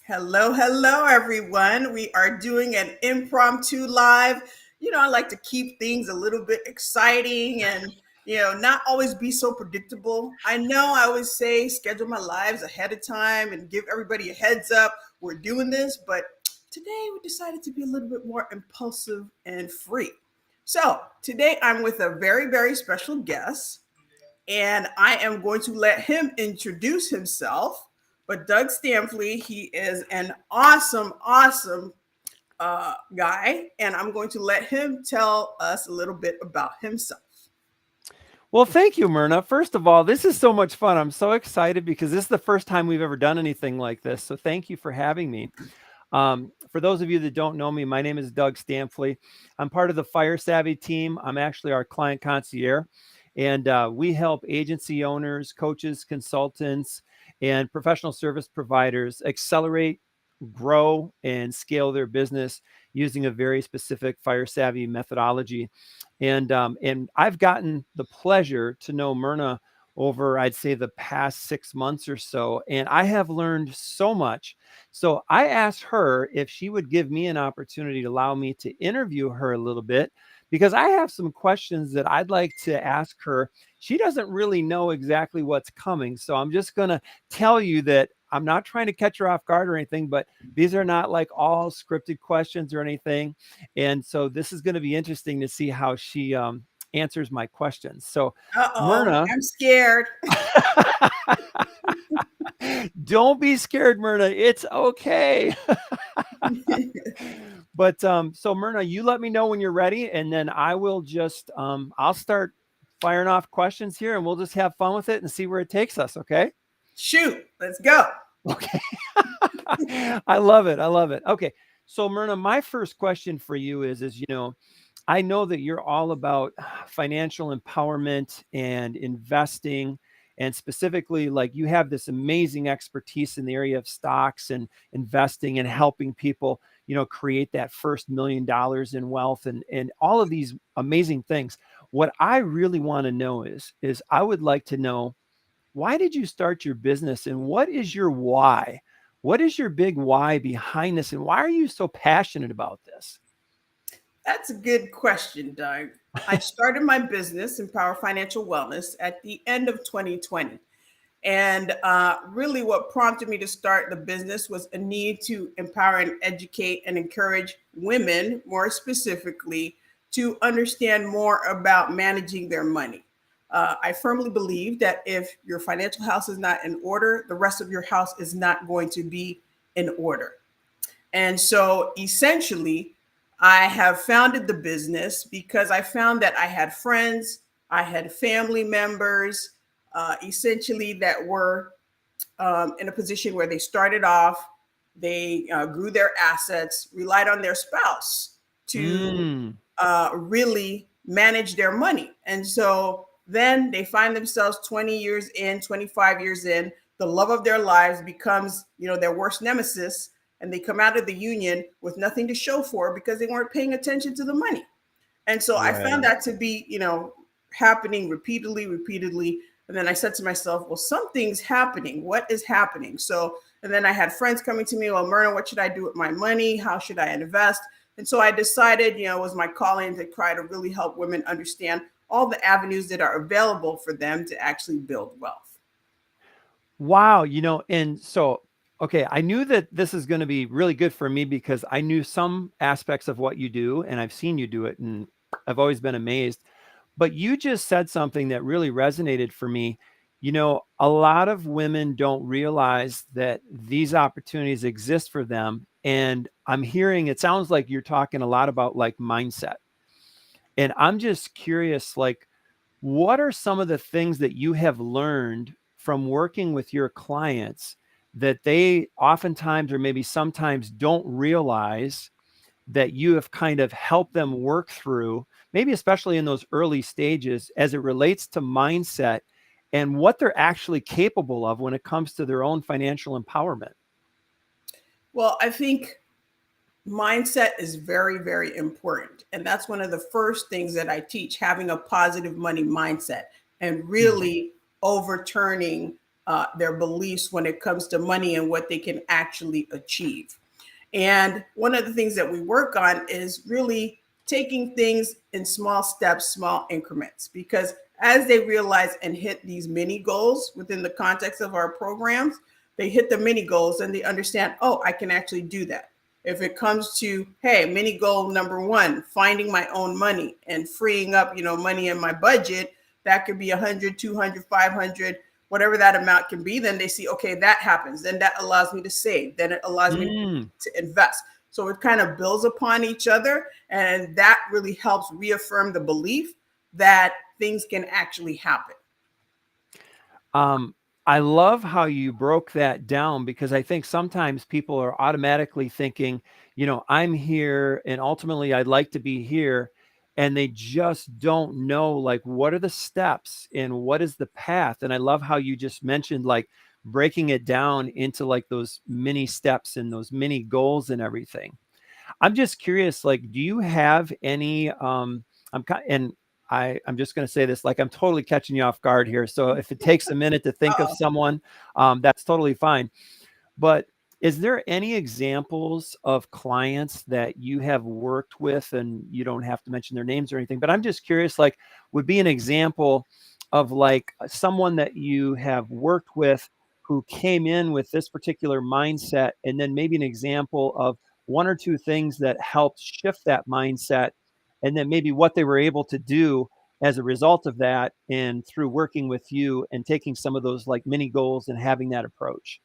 Hello, hello, everyone. We are doing an impromptu live. I like to keep things a little bit exciting and, not always be so predictable. I know I always say schedule my lives ahead of time and give everybody a heads up. We're doing this, but today we decided to be a little bit more impulsive and free. So today I'm with a very, very special guest and I am going to let him introduce himself. But Doug Stampfli, he is an awesome, awesome guy, and I'm going to let him tell us a little bit about himself. Well, thank you, Myrna. First of all, this is so much fun. I'm so excited because this is the first time we've ever done anything like this. So thank you for having me. For those of you that don't know me, my name is Doug Stampfli. I'm part of the FyreSavvy team. I'm actually our client concierge, and we help agency owners, coaches, consultants, and professional service providers accelerate, grow, and scale their business using a very specific FyreSavvy methodology. And I've gotten the pleasure to know Myrna over, I'd say, the past 6 months or so, and I have learned so much. So I asked her if she would give me an opportunity to allow me to interview her a little bit, because I have some questions that I'd like to ask her. She doesn't really know exactly what's coming, so I'm just going to tell you that I'm not trying to catch her off guard or anything, but these are not like all scripted questions or anything. And so this is going to be interesting to see how she answers my questions. So, Uh-oh, Myrna, I'm scared. don't be scared, Myrna. It's okay. But so Myrna, you let me know when you're ready, and then I will just I'll start firing off questions here, and we'll just have fun with it and see where it takes us. Okay. Shoot, let's go. Okay. I love it. I love it. Okay. So Myrna, my first question for you is, I know that you're all about financial empowerment and investing, and specifically, like, you have this amazing expertise in the area of stocks and investing and helping people, create that first $1 million in wealth and all of these amazing things. What I really want to know is I would like to know, why did you start your business, and what is your why? What is your big why behind this, and why are you so passionate about this? That's a good question, Doug. I started my business, Empower Financial Wellness, at the end of 2020. And really, what prompted me to start the business was a need to empower and educate and encourage women, more specifically, to understand more about managing their money. I firmly believe that if your financial house is not in order, the rest of your house is not going to be in order. And so essentially, I have founded the business because I found that I had friends, I had family members, essentially that were in a position where they started off, they grew their assets, relied on their spouse to Mm. really manage their money. And so then they find themselves 20 years in, 25 years in, the love of their lives becomes, their worst nemesis. And they come out of the union with nothing to show for because they weren't paying attention to the money. And so I found Right. that to be, happening repeatedly, repeatedly. And then I said to myself, well, something's happening. What is happening? So, and then I had friends coming to me, well, Myrna, what should I do with my money? How should I invest? And so I decided, it was my calling to try to really help women understand all the avenues that are available for them to actually build wealth. Wow. And so, okay, I knew that this is going to be really good for me because I knew some aspects of what you do, and I've seen you do it, and I've always been amazed. But you just said something that really resonated for me. A lot of women don't realize that these opportunities exist for them. And I'm hearing, it sounds like you're talking a lot about like mindset. And I'm just curious, like, what are some of the things that you have learned from working with your clients that they oftentimes or maybe sometimes don't realize that you have kind of helped them work through, maybe especially in those early stages as it relates to mindset and what they're actually capable of when it comes to their own financial empowerment? Well, I think mindset is very, very important. And that's one of the first things that I teach, having a positive money mindset and Mhm. really overturning their beliefs when it comes to money and what they can actually achieve. And one of the things that we work on is really taking things in small steps, small increments, because as they realize and hit these mini goals within the context of our programs, they hit the mini goals and they understand, oh, I can actually do that. If it comes to, hey, mini goal number one, finding my own money and freeing up, money in my budget, that could be 100, 200, 500, whatever that amount can be. Then they see, okay, that happens. Then that allows me to save. Then it allows me to invest. So it kind of builds upon each other. And that really helps reaffirm the belief that things can actually happen. I love how you broke that down, because I think sometimes people are automatically thinking, I'm here and ultimately I'd like to be here. And they just don't know, like, what are the steps and what is the path? And I love how you just mentioned, like, breaking it down into like those mini steps and those mini goals and everything. I'm just curious, like, do you have any, I'm just going to say this, like, I'm totally catching you off guard here. So if it takes a minute to think of someone, that's totally fine. But is there any examples of clients that you have worked with, and you don't have to mention their names or anything, but I'm just curious, like, would be an example of like someone that you have worked with who came in with this particular mindset, and then maybe an example of one or two things that helped shift that mindset, and then maybe what they were able to do as a result of that, and through working with you and taking some of those like mini goals and having that approach.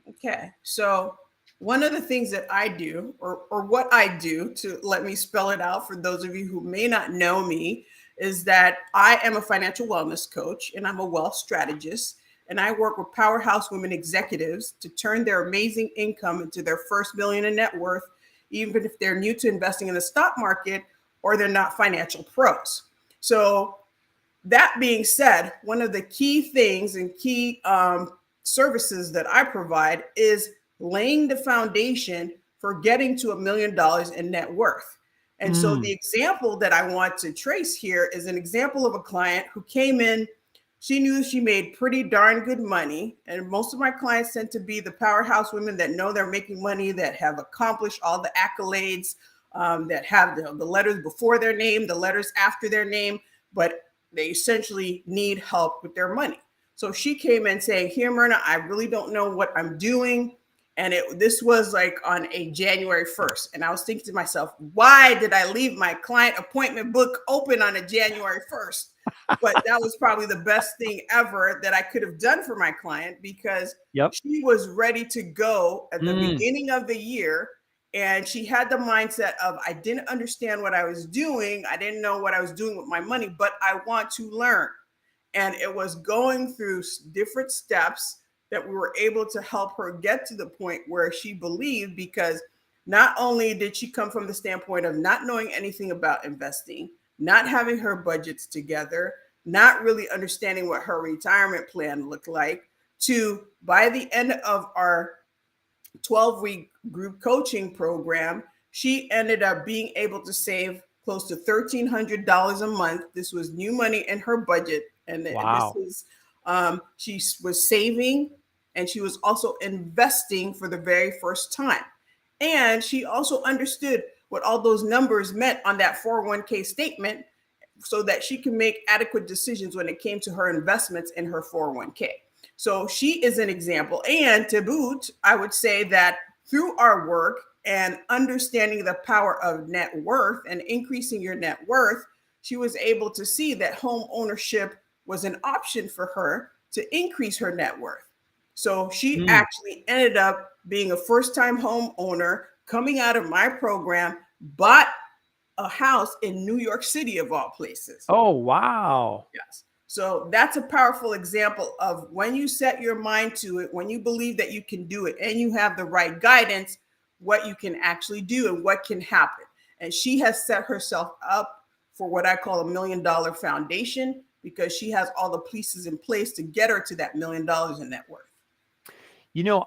Okay. So one of the things that I do, or what I do, to let me spell it out for those of you who may not know me, is that I am a financial wellness coach and I'm a wealth strategist. And I work with powerhouse women executives to turn their amazing income into their first million in net worth, even if they're new to investing in the stock market or they're not financial pros. So that being said, one of the key things and key services that I provide is laying the foundation for getting to $1 million in net worth. And so the example that I want to trace here is an example of a client who came in. She knew she made pretty darn good money. And most of my clients tend to be the powerhouse women that know they're making money, that have accomplished all the accolades, that have the letters before their name, the letters after their name, but they essentially need help with their money. So she came in saying, here, Myrna, I really don't know what I'm doing. And this was like on a January 1st. And I was thinking to myself, why did I leave my client appointment book open on a January 1st? But that was probably the best thing ever that I could have done for my client, because she was ready to go at the beginning of the year. And she had the mindset of, I didn't understand what I was doing. I didn't know what I was doing with my money, but I want to learn. And it was going through different steps that we were able to help her get to the point where she believed, because not only did she come from the standpoint of not knowing anything about investing, not having her budgets together, not really understanding what her retirement plan looked like, to by the end of our 12-week group coaching program, she ended up being able to save close to $1,300 a month. This was new money in her budget. And wow. This is, she was saving, and she was also investing for the very first time. And she also understood what all those numbers meant on that 401k statement, so that she can make adequate decisions when it came to her investments in her 401k. So she is an example. And to boot, I would say that through our work and understanding the power of net worth and increasing your net worth, she was able to see that home ownership was an option for her to increase her net worth. So she actually ended up being a first-time home owner, coming out of my program, bought a house in New York City, of all places. Oh, wow. Yes. So that's a powerful example of when you set your mind to it, when you believe that you can do it and you have the right guidance, what you can actually do and what can happen. And she has set herself up for what I call $1 million foundation, because she has all the pieces in place to get her to that $1 million in net worth.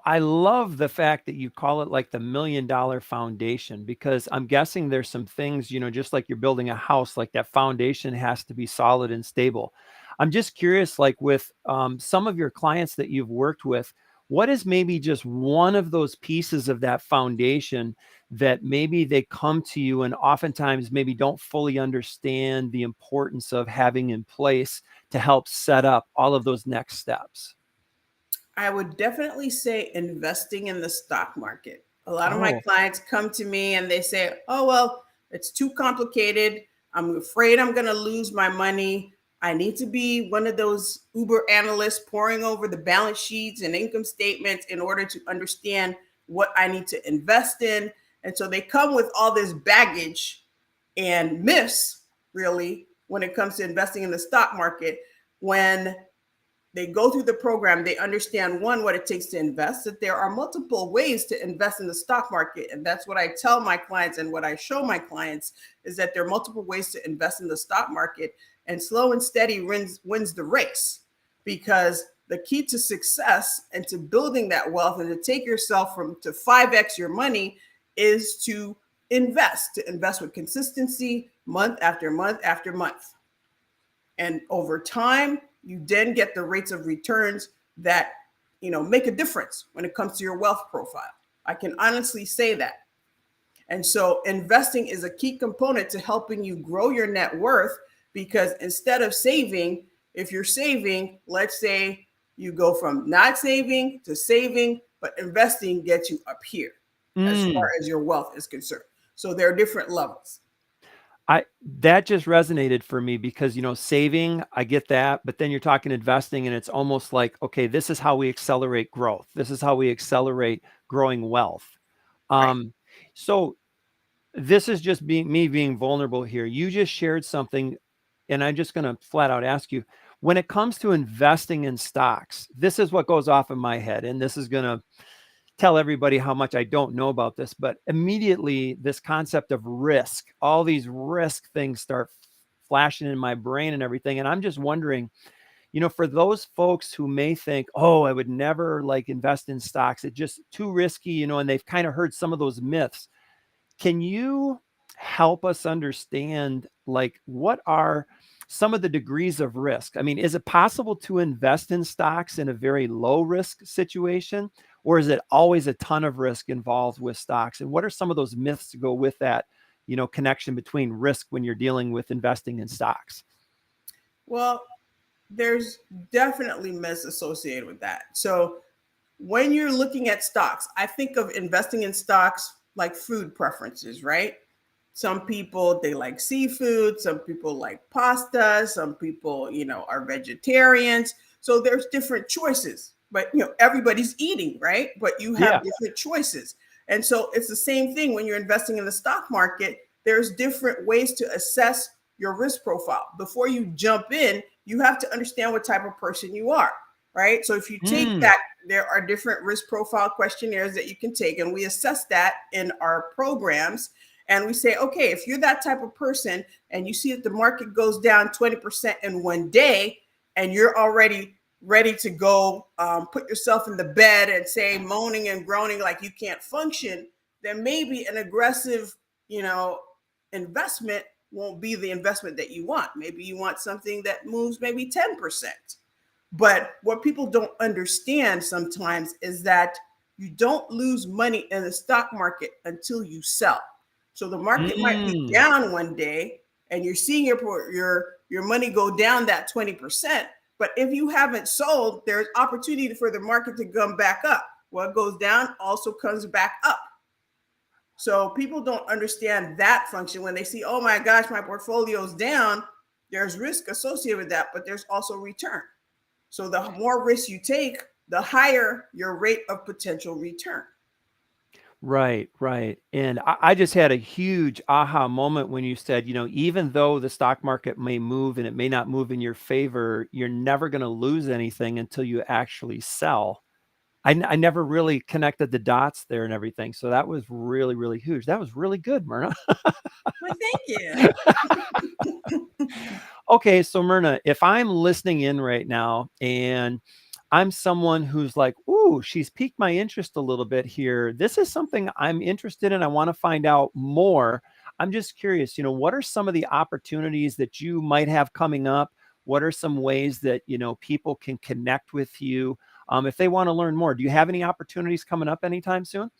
I love the fact that you call it like the $1 million foundation, because I'm guessing there's some things, just like you're building a house, like that foundation has to be solid and stable. I'm just curious, like with some of your clients that you've worked with, what is maybe just one of those pieces of that foundation that maybe they come to you and oftentimes maybe don't fully understand the importance of having in place to help set up all of those next steps? I would definitely say investing in the stock market. A lot of my Oh, clients come to me and they say, oh, well, it's too complicated. I'm afraid I'm going to lose my money. I need to be one of those Uber analysts poring over the balance sheets and income statements in order to understand what I need to invest in. And so they come with all this baggage and myths, really, when it comes to investing in the stock market. When they go through the program, they understand, one, what it takes to invest, that there are multiple ways to invest in the stock market. And that's what I tell my clients and what I show my clients is that there are multiple ways to invest in the stock market, and slow and steady wins the race, because the key to success and to building that wealth and to take yourself from to 5x your money is to invest with consistency, month after month after month. And over time, you then get the rates of returns that, make a difference when it comes to your wealth profile. I can honestly say that. And so investing is a key component to helping you grow your net worth, because instead of saving, if you're saving, let's say you go from not saving to saving, but investing gets you up here as far mm. as your wealth is concerned. So there are different levels. That just resonated for me because, saving, I get that, but then you're talking investing and it's almost like, okay, this is how we accelerate growth. This is how we accelerate growing wealth. Right. Um, so this is just me being vulnerable here. You just shared something, and I'm just going to flat out ask you, when it comes to investing in stocks, this is what goes off in my head, and this is going to tell everybody how much I don't know about this, but immediately this concept of risk, all these risk things start flashing in my brain and everything. And I'm just wondering, for those folks who may think, oh, I would never like invest in stocks, it's just too risky, and they've kind of heard some of those myths. Can you help us understand, like, what are some of the degrees of risk? I mean, is it possible to invest in stocks in a very low risk situation, or is it always a ton of risk involved with stocks? And what are some of those myths to go with that, connection between risk when you're dealing with investing in stocks? Well, there's definitely myths associated with that. So when you're looking at stocks, I think of investing in stocks like food preferences, right? Some people, they like seafood, some people like pasta, some people, are vegetarians. So there's different choices, but everybody's eating, right? But you have Yeah. different choices. And so it's the same thing when you're investing in the stock market. There's different ways to assess your risk profile. Before you jump in, you have to understand what type of person you are, right? So if you take Mm. that, there are different risk profile questionnaires that you can take, and we assess that in our programs. And we say, okay, if you're that type of person and you see that the market goes down 20% in one day, and you're already ready to go put yourself in the bed and say moaning and groaning like you can't function, then maybe an aggressive, investment won't be the investment that you want. Maybe you want something that moves maybe 10%. But what people don't understand sometimes is that you don't lose money in the stock market until you sell. So the market might be Mm. down one day and you're seeing your money go down that 20%. But if you haven't sold, there's opportunity for the market to come back up. What goes down also comes back up. So people don't understand that function when they see, oh my gosh, my portfolio's down. There's risk associated with that, but there's also return. So the more risk you take, the higher your rate of potential return. Right, right. And I just had a huge aha moment when you said, even though the stock market may move and it may not move in your favor, you're never going to lose anything until you actually sell. I never really connected the dots there and everything. So that was really, really huge. That was really good, Myrna. Well, thank you. Okay, so Myrna, if I'm listening in right now and I'm someone who's like, ooh, she's piqued my interest a little bit here. This is something I'm interested in. I want to find out more. I'm just curious, what are some of the opportunities that you might have coming up? What are some ways that, people can connect with you if they want to learn more? Do you have any opportunities coming up anytime soon?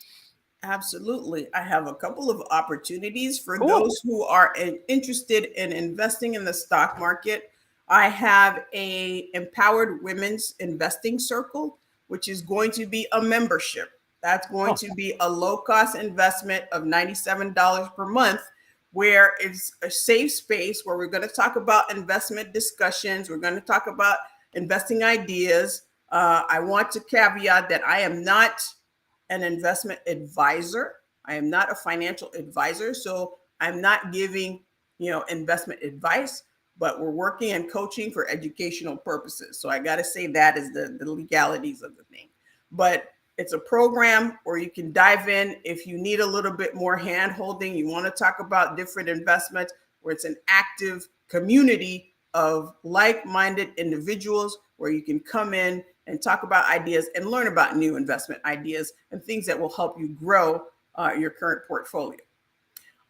Absolutely. I have a couple of opportunities for Cool. those who are interested in investing in the stock market. I have a Empowered Women's Investing Circle, which is going to be a membership. That's going Oh, to be a low-cost investment of $97 per month, where it's a safe space where we're going to talk about investment discussions. We're going to talk about investing ideas. I want to caveat that I am not an investment advisor. I am not a financial advisor, so I'm not giving, investment advice, but we're working and coaching for educational purposes. So I got to say that is the legalities of the thing. But it's a program where you can dive in if you need a little bit more hand holding. You want to talk about different investments, where it's an active community of like-minded individuals where you can come in and talk about ideas and learn about new investment ideas and things that will help you grow your current portfolio.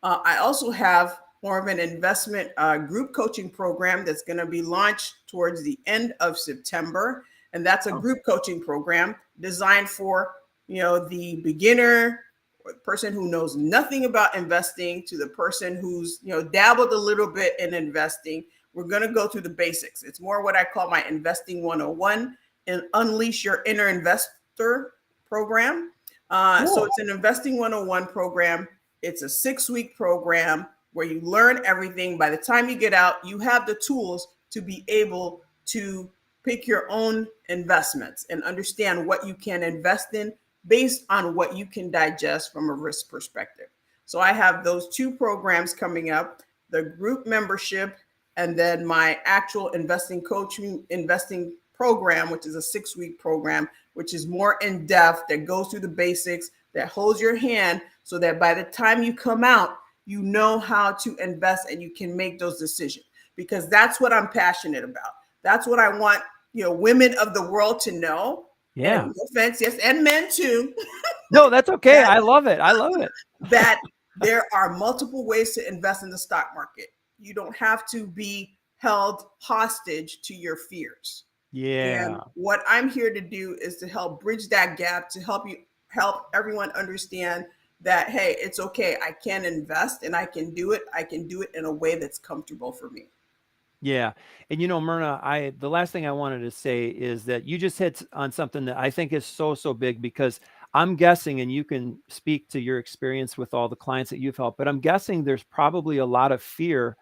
I also have more of an investment group coaching program that's going to be launched towards the end of September. And that's a group coaching program designed for, the beginner or the person who knows nothing about investing to the person who's, dabbled a little bit in investing. We're going to go through the basics. It's more what I call my investing 101 and unleash your inner investor program. So it's an investing 101 program. It's a 6-week program where you learn everything. By the time you get out, you have the tools to be able to pick your own investments and understand what you can invest in based on what you can digest from a risk perspective. So I have those 2 programs coming up, the group membership, and then my actual investing coaching investing program, which is a 6-week program, which is more in depth, that goes through the basics, that holds your hand so that by the time you come out, you know how to invest and you can make those decisions, because that's what I'm passionate about. That's what I want, women of the world to know. yeah. And no offense, yes, and men too. No, that's okay. that, I love it. I love it. that there are multiple ways to invest in the stock market. You don't have to be held hostage to your fears. Yeah. And what I'm here to do is to help bridge that gap, to help everyone understand that, hey, it's okay. I can invest and I can do it. I can do it in a way that's comfortable for me. Yeah. And Myrna, the last thing I wanted to say is that you just hit on something that I think is so, so big, because I'm guessing, and you can speak to your experience with all the clients that you've helped, but I'm guessing there's probably a lot of fear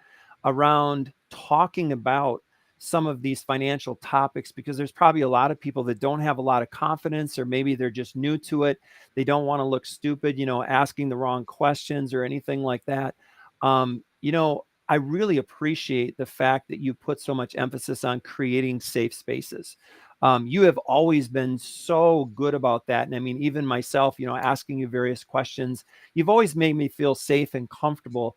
around talking about some of these financial topics, because there's probably a lot of people that don't have a lot of confidence, or maybe they're just new to it. They don't want to look stupid, asking the wrong questions or anything like that. I really appreciate the fact that you put so much emphasis on creating safe spaces. You have always been so good about that. And I mean, even myself, asking you various questions, you've always made me feel safe and comfortable.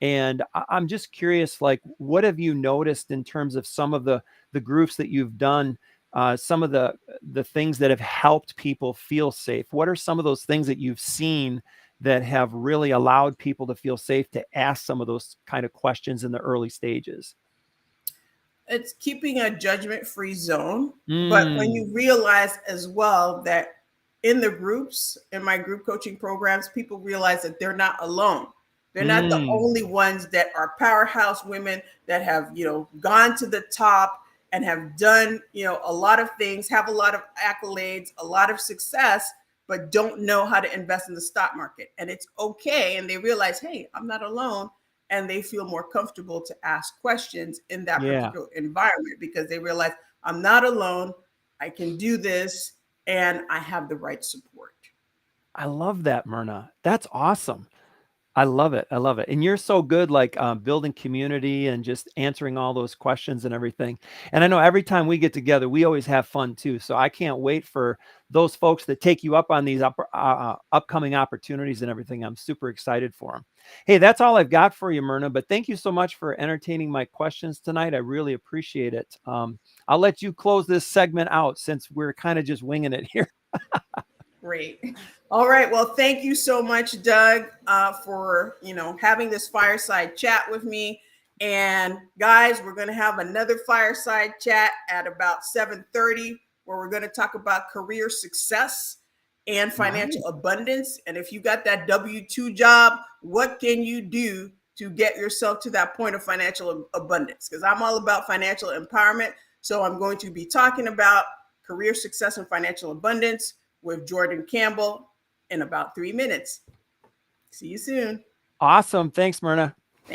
And I'm just curious, like, what have you noticed in terms of some of the groups that you've done, some of the things that have helped people feel safe? What are some of those things that you've seen that have really allowed people to feel safe to ask some of those kind of questions in the early stages? It's keeping a judgment-free zone. But when Mm, you realize as well that in the groups, in my group coaching programs, people realize that they're not alone. They're not the mm, only ones that are powerhouse women that have, gone to the top and have done, a lot of things, have a lot of accolades, a lot of success, but don't know how to invest in the stock market. And it's okay. And they realize, hey, I'm not alone, and they feel more comfortable to ask questions in that yeah, particular environment because they realize I'm not alone. I can do this and I have the right support. I love that, Myrna. That's awesome. I love it. I love it. And you're so good, like building community and just answering all those questions and everything. And I know every time we get together, we always have fun too. So I can't wait for those folks that take you up on these upcoming opportunities and everything. I'm super excited for them. Hey, that's all I've got for you, Myrna. But thank you so much for entertaining my questions tonight. I really appreciate it. I'll let you close this segment out since we're kind of just winging it here. Great. All right. Well, thank you so much, Doug, for having this fireside chat with me. And guys, we're going to have another fireside chat at about 7:30, where we're going to talk about career success and financial abundance. And if you got that W-2 job, what can you do to get yourself to that point of financial abundance? Because I'm all about financial empowerment. So I'm going to be talking about career success and financial abundance with Jordan Campbell in about 3 minutes. See you soon. Awesome. Thanks, Myrna.